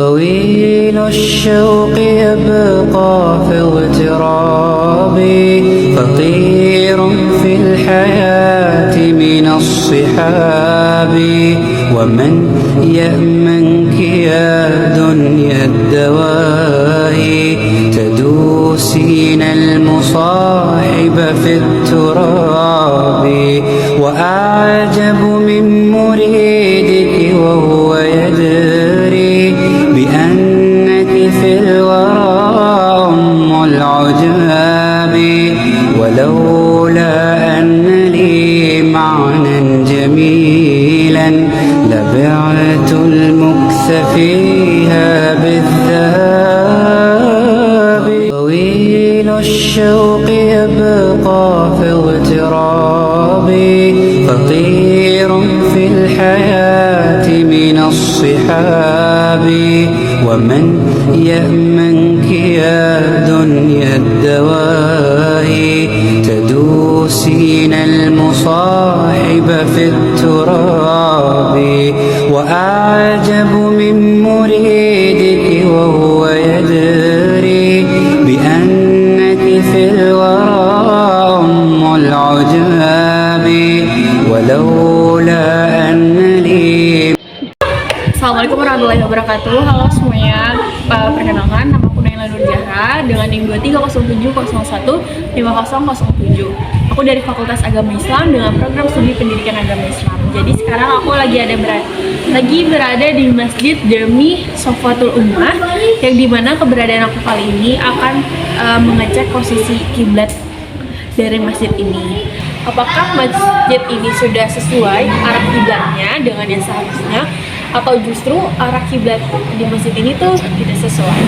طويل الشوق يبقى في اغترابي فقير في الحياة من الصحاب ومن يأمنك يا دنيا الدواهي تدوسين المصاحب في التراب وأعجب من مريدك وهو يدري بأنك في الورى أم العجاب ولولا أن لي معنى جميلا لبعت المكث فيها بالذهب طويل الشوق يبقى في اغترابي فقير في الحياة من الصحاب ومن يأمنك يا دنيا الدواهي تدوسين المصاحب في التراب وأعجب من مريدك وهو يدري بأنك في الورى أم العجاب ولولا أن لي. Assalamualaikum warahmatullahi wabarakatuh. Halo semuanya, perkenalkan nama aku Naila Nurjahra dengan NIM 230715007. Aku dari Fakultas Agama Islam dengan program studi pendidikan agama Islam. Jadi sekarang aku lagi berada di Masjid Jami Sofatul Ummah, yang dimana keberadaan aku kali ini akan mengecek posisi kiblat dari masjid ini. Apakah masjid ini sudah sesuai arah kiblatnya dengan yang seharusnya, atau justru arah kiblat di masjid ini tuh tidak sesuai?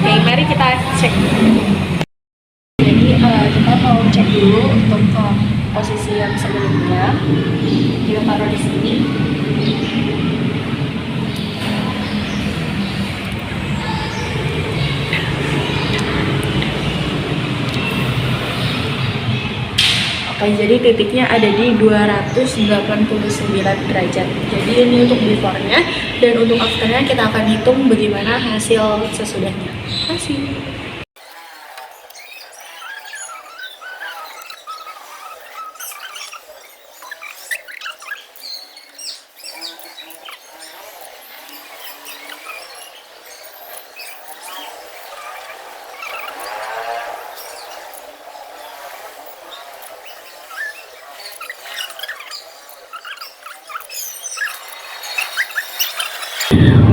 Oke, mari kita cek. Jadi kita mau cek dulu untuk posisi yang sebelumnya. Kita taruh di sini. Oke, jadi titiknya ada di 289 derajat. Jadi ini untuk before-nya, dan untuk after-nya kita akan hitung bagaimana hasil sesudahnya. Terima kasih.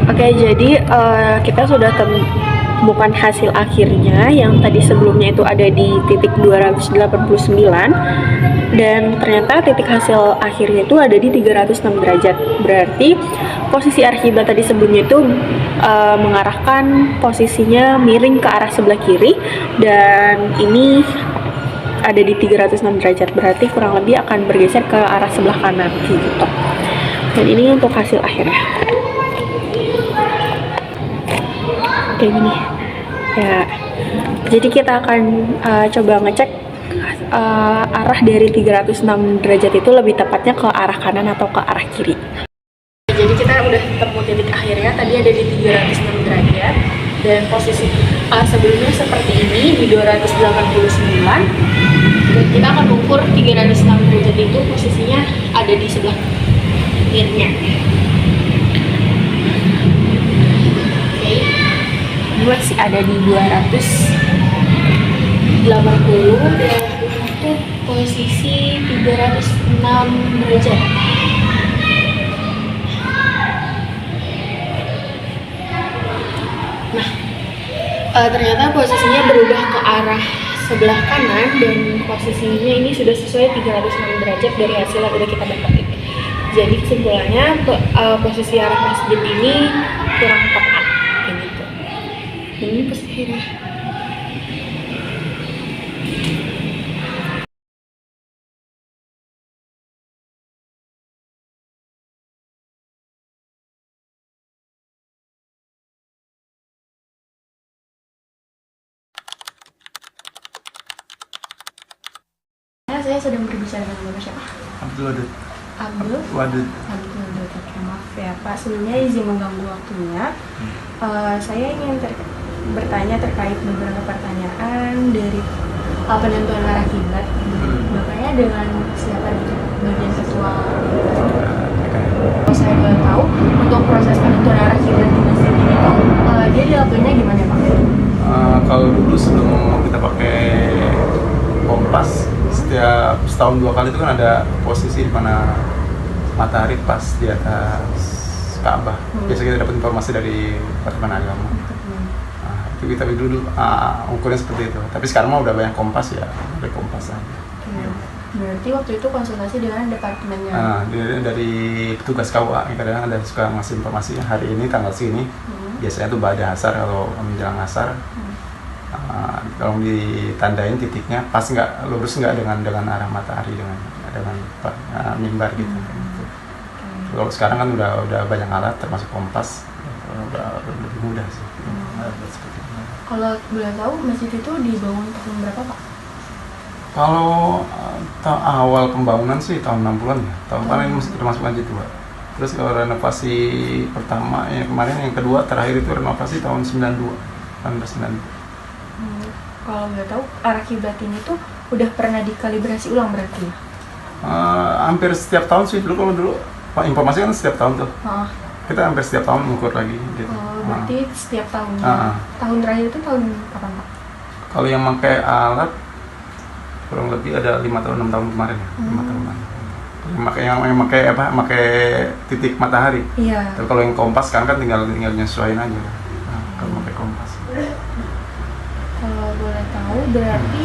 Oke, jadi kita sudah temukan hasil akhirnya yang tadi sebelumnya itu ada di titik 289, dan ternyata titik hasil akhirnya itu ada di 306 derajat. Berarti posisi arah kiblat tadi sebelumnya itu mengarahkan posisinya miring ke arah sebelah kiri, dan ini ada di 306 derajat, berarti kurang lebih akan bergeser ke arah sebelah kanan gitu. Dan ini untuk hasil akhirnya kayak gini ya. Jadi kita akan coba ngecek arah dari 306 derajat itu lebih tepatnya ke arah kanan atau ke arah kiri. Jadi kita udah ketemu titik akhirnya, tadi ada di 306 derajat, dan posisi sebelumnya seperti ini di 289, dan kita akan ukur 306 derajat itu posisinya ada di sebelah kirinya. Masih ada di 280, dan untuk posisi 306 derajat. Nah, ternyata posisinya berubah ke arah sebelah kanan, dan posisinya ini sudah sesuai 306 derajat dari hasil yang udah kita dapatin. Jadi kesimpulannya posisi arah masjid ini kurang tepat. Ini posisi akhirnya. Saya sedang berbicara dengan Bapak siapa? Abdul Wadud. Abdul Wadud. Wadud. Oke, maaf. Ya Pak, sebelumnya izin mengganggu waktunya. Saya ingin bertanya terkait beberapa pertanyaan dari penentuan arah kiblat. Makanya dengan siapa gitu bagian ketua. Kalau saya boleh tahu, untuk proses penentuan arah kiblat di masjid ini tuh dia dilakukannya gimana Pak? Kalau dulu sebelum kita pakai kompas, setiap setahun 2 kali itu kan ada posisi di mana matahari pas di atas Ka'bah. Biasanya kita dapat informasi dari Departemen Agama. Nah, itu kita dulu ukurnya seperti itu. Tapi sekarang mah udah banyak kompas ya, udah kompas aja. Berarti waktu itu konsultasi dengan departemennya? Dari petugas KUA, kadang ada suka ngasih informasi hari ini tanggal segini. Biasanya tuh ba'da asar kalau menjelang asar. Kalau ditandain titiknya pas nggak lurus nggak dengan arah matahari dengan mimbar gitu. Kalau sekarang kan udah banyak alat termasuk kompas, udah lebih mudah sih. Kalau boleh tahu masjid itu dibangun tahun berapa Pak? Kalau awal pembangunan sih tahun 60-an ya, tahun kemarin termasuk masjid tua. Terus kalau renovasi pertama yang kemarin, yang kedua terakhir itu renovasi tahun 1992. Kalau boleh tahu arah kiblat ini tuh udah pernah dikalibrasi ulang berarti ya? Hampir setiap tahun sih dulu, kalau dulu informasi kan setiap tahun tuh. Kita hampir setiap tahun mengukur lagi gitu. Berarti setiap tahun. Tahun terakhir itu tahun kapan Pak? Kalau yang pakai alat kurang lebih ada 5 tahun 6 tahun kemarin ya, 5 tahunan. Yang pakai titik matahari. Iya. Tapi kalau yang kompas sekarang kan tinggal nyesuaiin aja. Kalau pakai kompas. Kalau boleh tahu berarti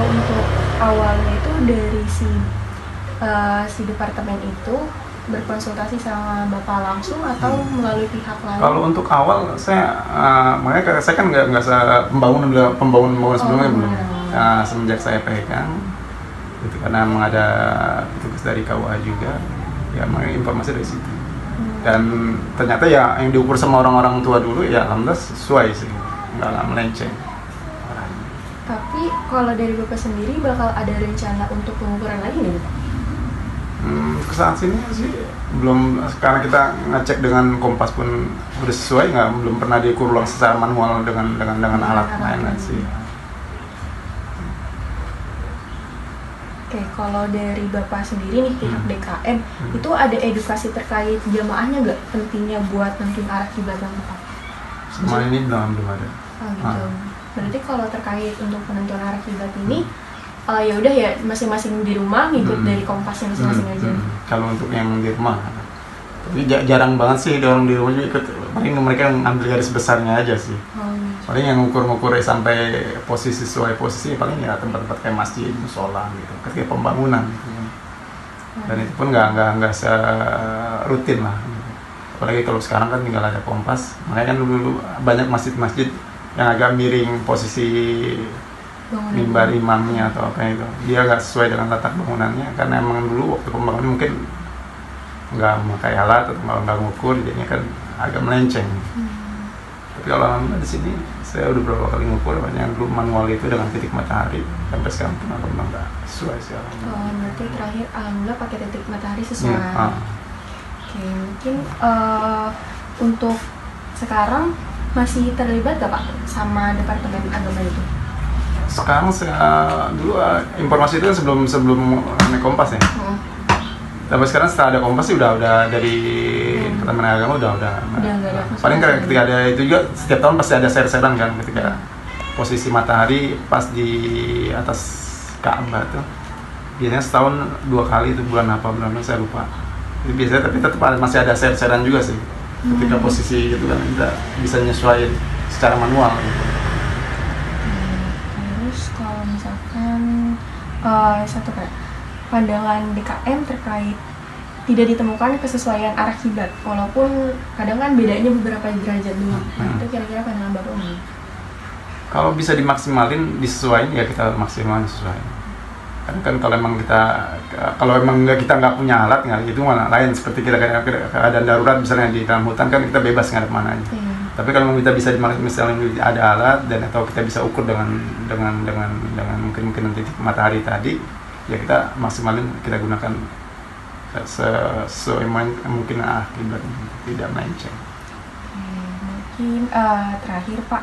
untuk awalnya itu dari si departemen itu berkonsultasi sama Bapak langsung atau melalui pihak lain? Kalau untuk awal makanya saya kan nggak pembangunan sebelumnya belum. Semenjak saya pegang itu karena memang ada petugas dari KUA juga, ya makanya informasi dari situ. Dan ternyata ya yang diukur sama orang-orang tua dulu ya alhamdulillah sesuai sih, nggak melenceng. Tapi kalau dari Bapak sendiri bakal ada rencana untuk pengukuran lagi nggak Pak? Ke saat sini sih belum, karena kita ngecek dengan kompas pun udah sesuai, belum pernah diukur ulang secara manual dengan alat lain sih. Oke, kalau dari Bapak sendiri nih pihak DKM itu ada edukasi terkait jamaahnya nggak, pentingnya buat nentuin arah kiblat yang tepat? Semua ini belum ada. Gitu. Berarti kalau terkait untuk penentuan arah kiblat ini ya udah ya masing-masing di rumah ngikut dari kompasnya masing-masing aja. Kalau untuk yang di rumah, tapi jarang banget sih orang di rumah juga ikut. Paling mereka ngambil garis besarnya aja sih. Paling yang ngukur-ngukur sampai posisi sesuai posisi paling ya tempat-tempat kayak masjid, musola gitu. Ketika pembangunan, dan itu pun nggak rutin lah. Apalagi kalau sekarang kan tinggal ada kompas. Makanya kan dulu banyak masjid-masjid yang agak miring posisi mimbar imamnya atau apa itu, dia nggak sesuai dengan letak bangunannya karena emang dulu waktu pembangunan mungkin nggak memakai alat atau nggak ngukur, jadinya kan agak melenceng. Tapi kalau alhamdulillah di sini saya udah beberapa kali ngukur, yang dulu manual itu dengan titik matahari sampai sekarang pun alhamdulillah nggak sesuai sih. Berarti terakhir alhamdulillah pakai titik matahari sesuai. Oke, mungkin untuk sekarang masih terlibat gak Pak sama Departemen Agama itu? Sekarang dulu informasi itu kan sebelum naik kompas ya. Tapi sekarang setelah ada kompas sih udah dari Departemen Agama udah nggak ada. Paling ketika ada itu juga setiap tahun pasti ada share-sharean kan, ketika posisi matahari pas di atas Ka'bah tuh. Biasanya setahun 2 kali itu, bulan apa saya lupa. Jadi biasanya tapi tetap masih ada share-sharean juga sih. Ketika posisi itu kan kita bisa nyesuaiin secara manual gitu. Terus kalau misalkan satu kayak pandangan DKM terkait tidak ditemukan kesesuaian arah kiblat, walaupun kadang kan bedanya beberapa derajat dulu. Itu kira-kira pandangan Bapak ini? Kalau bisa dimaksimalin, disesuaikan ya kita maksimalin sesuai. Kan kalau emang kita nggak punya alat itu mana lain, seperti kita kayak keadaan darurat misalnya di dalam hutan kan kita bebas ngadep mana aja. Tapi kalau kita bisa misalnya ada alat dan atau kita bisa ukur dengan mungkin titik matahari tadi, ya kita maksimalin, kita gunakan sesuai mungkin kiblat tidak melenceng. Mungkin terakhir Pak,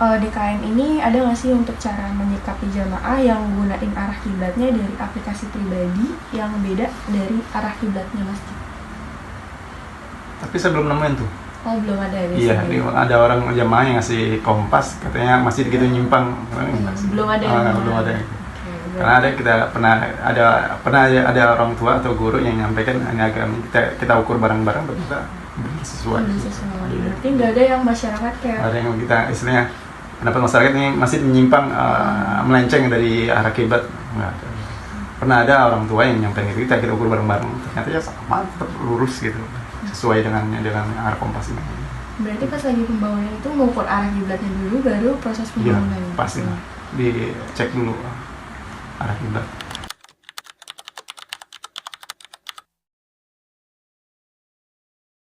DKM ini ada nggak sih untuk cara menyikapi jamaah yang gunain arah kiblatnya dari aplikasi pribadi yang beda dari arah kiblatnya masjid? Tapi saya belum nemuin tuh. Oh, belum ada ya? Iya, ada orang jamaah yang ngasih kompas, katanya masjid gitu nyimpang. Belum ada. Belum ada. Karena ada orang tua atau guru yang nyampaikan hanya agama kita ukur bareng-bareng ternyata sesuai. Iya. Berarti nggak ada yang masyarakat kayak. Ada yang kita istilahnya pendapat masyarakat ini masih menyimpang melenceng dari arah kiblat. Nggak ada. Pernah ada orang tua yang nyampaikan itu kita ukur bareng-bareng ternyata ya sama tetap lurus gitu sesuai dengan arah kompas ini. Berarti pas lagi pembangunan itu mengukur arah kiblatnya dulu baru proses Iya, pembangunan. pasti dicek dulu arah kiblat.